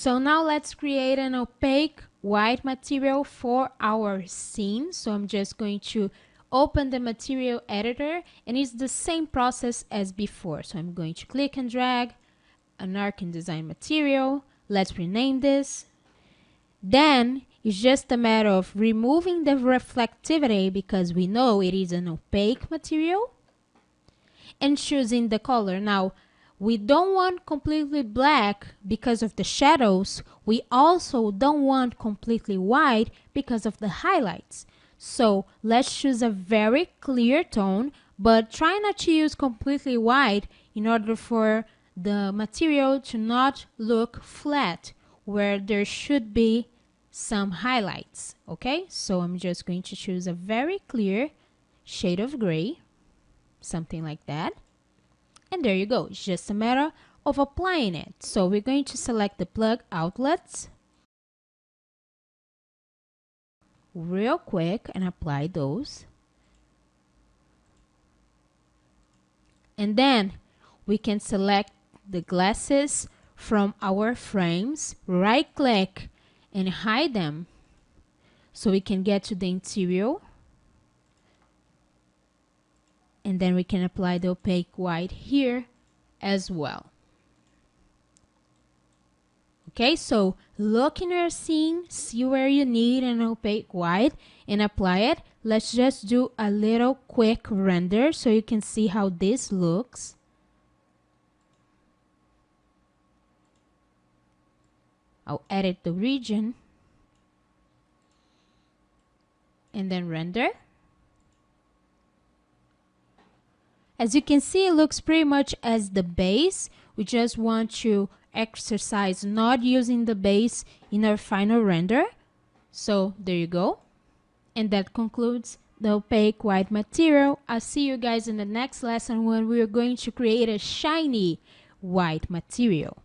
So now let's create an opaque white material for our scene. So I'm just going to open the material editor, and it's the same process as before. So I'm going to click and drag an EYECONE design material. Let's rename this. Then it's just a matter of removing the reflectivity because we know it is an opaque material, and choosing the color. Now, we don't want completely black because of the shadows. We also don't want completely white because of the highlights. So let's choose a very clear tone, but try not to use completely white in order for the material to not look flat where there should be some highlights. Okay, so I'm just going to choose a very clear shade of gray, something like that. And there you go. It's just a matter of applying it. So we're going to select the plug outlets real quick and apply those. And then we can select the glasses from our frames, right click and hide them so we can get to the interior. And then we can apply the opaque white here as well. Okay, so look in your scene, see where you need an opaque white and apply it. Let's just do a little quick render so you can see how this looks. I'll edit the region and then render. As you can see, it looks pretty much as the base. We just want to exercise not using the base in our final render. So there you go. And that concludes the opaque white material. I'll see you guys in the next lesson when we are going to create a shiny white material.